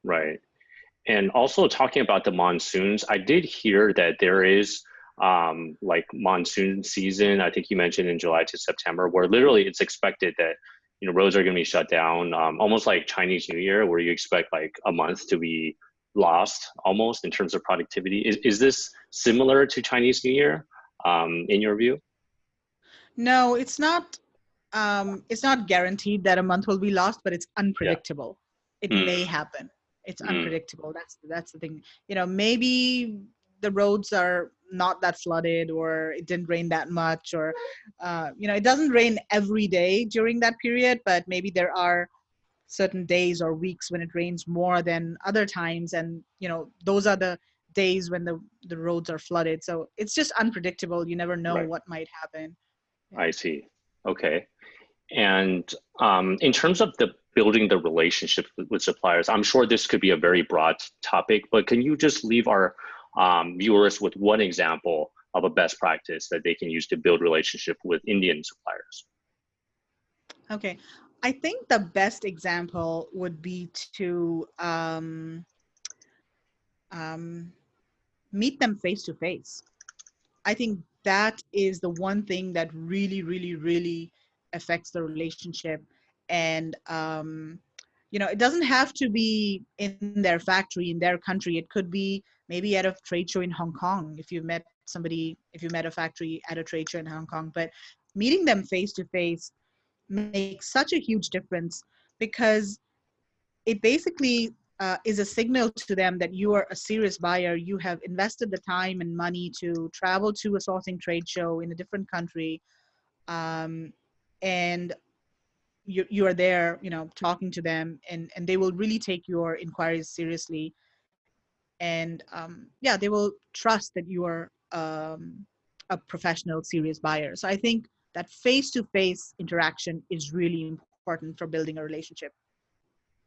Right. And also talking about the monsoons, I did hear that there is like monsoon season. I think you mentioned in July to September, where literally it's expected that roads are going to be shut down, almost like Chinese New Year, where you expect like a month to be lost almost in terms of productivity. Is this similar to Chinese New Year in your view? No, it's not guaranteed that a month will be lost, but it's Yeah. unpredictable. It Mm, may happen. It's mm, unpredictable. That's the thing. Maybe the roads are not that flooded, or it didn't rain that much, or it doesn't rain every day during that period, but maybe there are certain days or weeks when it rains more than other times, and those are the days when the roads are flooded. So it's just unpredictable. You never know right. what might happen. Yeah. I see. Okay. And in terms of the building the relationship with suppliers, I'm sure this could be a very broad topic, but can you just leave our viewers with one example of a best practice that they can use to build relationship with Indian suppliers? Okay. I think the best example would be to um, meet them face to face. I think that is the one thing that really, really, really affects the relationship. And, it doesn't have to be in their factory, in their country. It could be maybe at a trade show in Hong Kong, if you met a factory at a trade show in Hong Kong. But meeting them face to face makes such a huge difference, because it basically is a signal to them that you are a serious buyer. You have invested the time and money to travel to a sourcing trade show in a different country, um, and you are there, talking to them, and they will really take your inquiries seriously, and yeah, they will trust that you are a professional, serious buyer. So I think that face-to-face interaction is really important for building a relationship.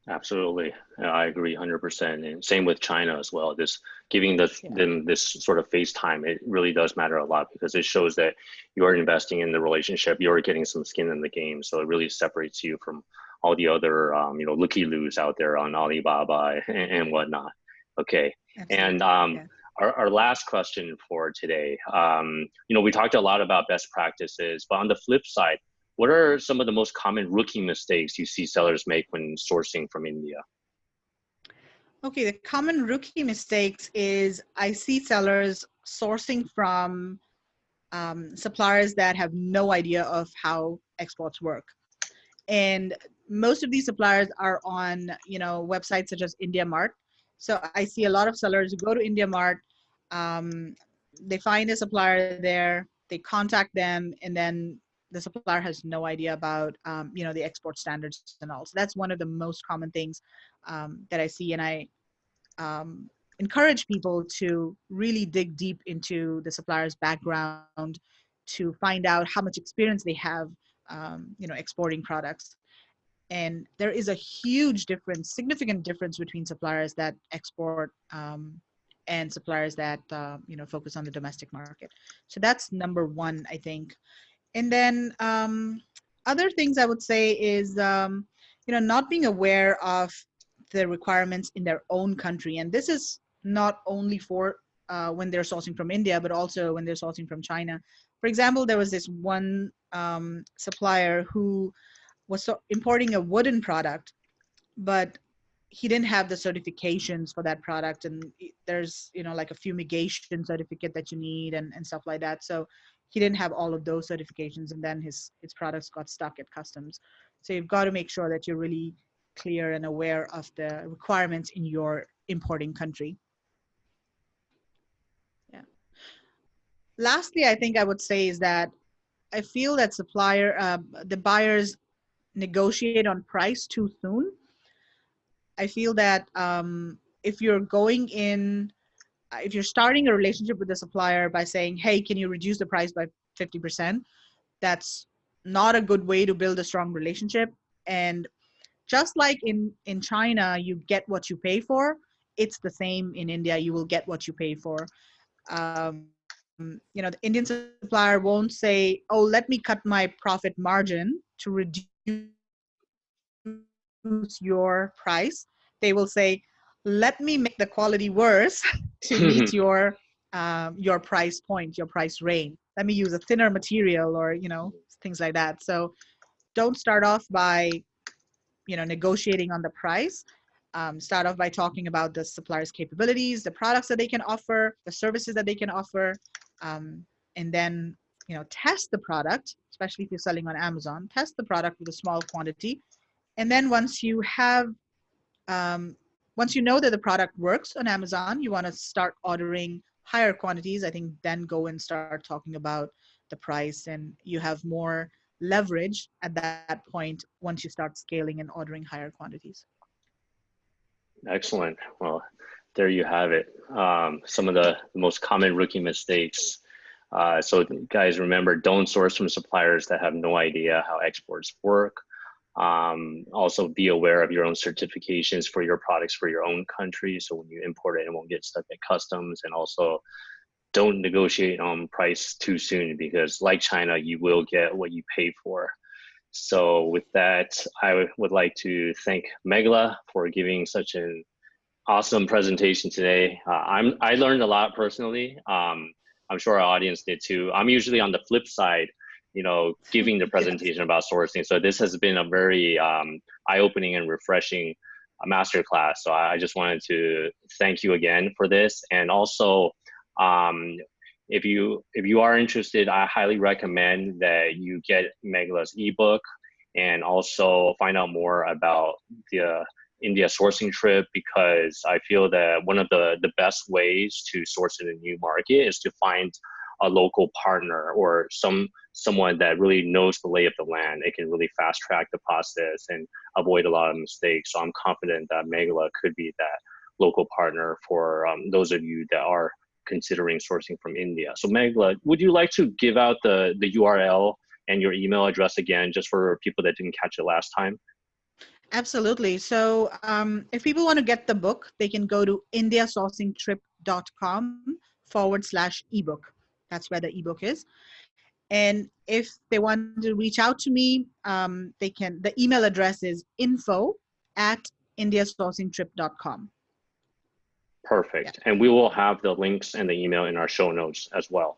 Absolutely. I agree 100%. And same with China as well. This giving Yeah. them this sort of face time, it really does matter a lot because it shows that you're investing in the relationship, you're getting some skin in the game. So it really separates you from all the other, looky-loos out there on Alibaba and whatnot. Okay. And Absolutely. Yeah. our last question for today, we talked a lot about best practices, but on the flip side, what are some of the most common rookie mistakes you see sellers make when sourcing from India? Okay, the common rookie mistakes is I see sellers sourcing from suppliers that have no idea of how exports work. And most of these suppliers are on, websites such as India Mart. So I see a lot of sellers who go to India Mart, um, they find a supplier there, they contact them, and then the supplier has no idea about, the export standards and all. So that's one of the most common things that I see. And I um, encourage people to really dig deep into the supplier's background to find out how much experience they have, exporting products. And there is a huge difference, significant difference between suppliers that export and suppliers that focus on the domestic market. So that's number one, I think. And then other things I would say is not being aware of the requirements in their own country. And this is not only for when they're sourcing from India, but also when they're sourcing from China. For example, there was this one supplier who was importing a wooden product, but he didn't have the certifications for that product. And there's like a fumigation certificate that you need, and stuff like that. So he didn't have all of those certifications, and then his products got stuck at customs. So you've got to make sure that you're really clear and aware of the requirements in your importing country. Lastly, I think I would say is that I feel that the buyers negotiate on price too soon. I feel that if you're going in, if you're starting a relationship with the supplier by saying, hey, can you reduce the price by 50%? That's not a good way to build a strong relationship. And just like in China, you get what you pay for, it's the same in India. You will get what you pay for. The Indian supplier won't say, oh, let me cut my profit margin to reduce your price. They will say, let me make the quality worse to meet your price point, your price range. Let me use a thinner material, or things like that. So don't start off by negotiating on the price. Start off by talking about the supplier's capabilities, the products that they can offer, the services that they can offer, um, and then test the product. Especially if you're selling on Amazon, test the product with a small quantity, and then um, once you know that the product works on Amazon, you want to start ordering higher quantities. I think then go and start talking about the price, and you have more leverage at that point once you start scaling and ordering higher quantities. Excellent. Well, there you have it. Some of the most common rookie mistakes. So guys, remember, don't source from suppliers that have no idea how exports work. Also be aware of your own certifications for your products for your own country. So when you import it, it won't get stuck at customs. And also don't negotiate on price too soon, because like China, you will get what you pay for. So with that, I would like to thank Meghla for giving such an awesome presentation today. I learned a lot personally. I'm sure our audience did too. I'm usually on the flip side, giving the Yes. presentation about sourcing. So this has been a very eye-opening and refreshing masterclass. So I just wanted to thank you again for this. And also, um, if you are interested, I highly recommend that you get Megla's ebook and also find out more about the India sourcing trip, because I feel that one of the best ways to source in a new market is to find a local partner or someone that really knows the lay of the land. It can really fast track the process and avoid a lot of mistakes. So I'm confident that Megillah could be that local partner for those of you that are considering sourcing from India. So Megillah, would you like to give out the URL and your email address again, just for people that didn't catch it last time? Absolutely. So if people want to get the book, they can go to indiasourcingtrip.com/ebook. That's where the ebook is. And if they want to reach out to me, the email address is info@indiasourcingtrip.com. Yeah. Perfect. And we will have the links and the email in our show notes as well.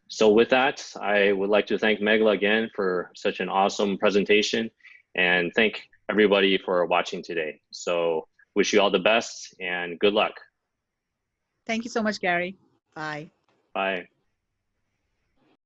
So with that, I would like to thank Meghla again for such an awesome presentation, and thank everybody for watching today. So wish you all the best and good luck. Thank you so much, Gary. Bye. Bye.